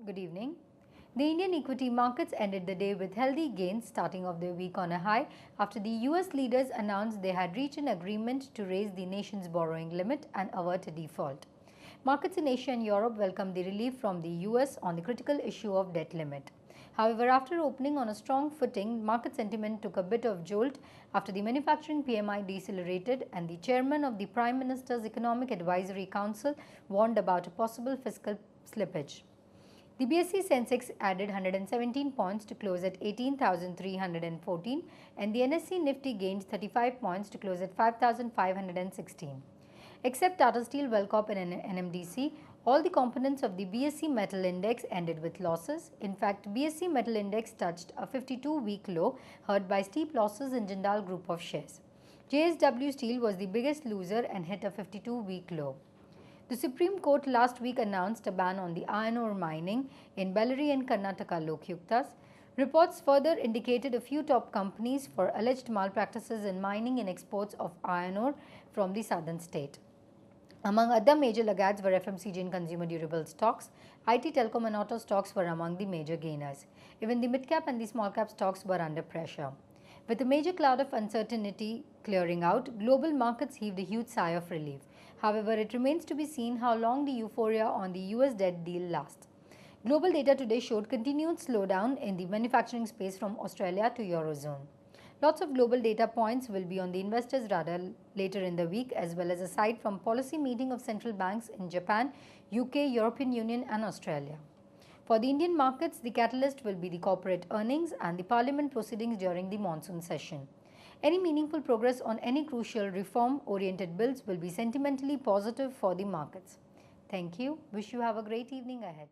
Good evening. The Indian equity markets ended the day with healthy gains, starting off the week on a high after the US leaders announced they had reached an agreement to raise the nation's borrowing limit and avert a default. Markets in Asia and Europe welcomed the relief from the US on the critical issue of debt limit. However, after opening on a strong footing, market sentiment took a bit of jolt after the manufacturing PMI decelerated and the chairman of the Prime Minister's Economic Advisory Council warned about a possible fiscal slippage. The BSE Sensex added 117 points to close at 18,314 and the NSE Nifty gained 35 points to close at 5,516. Except Tata Steel, Wellcop and NMDC, all the components of the BSE Metal Index ended with losses. In fact, BSE Metal Index touched a 52-week low, hurt by steep losses in Jindal Group of shares. JSW Steel was the biggest loser and hit a 52-week low. The Supreme Court last week announced a ban on the iron ore mining in Bellary and Karnataka Lokyuktas. Reports further indicated a few top companies for alleged malpractices in mining and exports of iron ore from the southern state. Among other major laggards were FMCG and consumer durable stocks. IT, telecom and auto stocks were among the major gainers. Even the mid-cap and the small-cap stocks were under pressure. With a major cloud of uncertainty clearing out, global markets heaved a huge sigh of relief. However, it remains to be seen how long the euphoria on the US debt deal lasts. Global data today showed continued slowdown in the manufacturing space from Australia to Eurozone. Lots of global data points will be on the investors' radar later in the week, as well as aside from policy meeting of central banks in Japan, UK, European Union and Australia. For the Indian markets, the catalyst will be the corporate earnings and the parliament proceedings during the monsoon session. Any meaningful progress on any crucial reform-oriented bills will be sentimentally positive for the markets. Thank you. Wish you have a great evening ahead.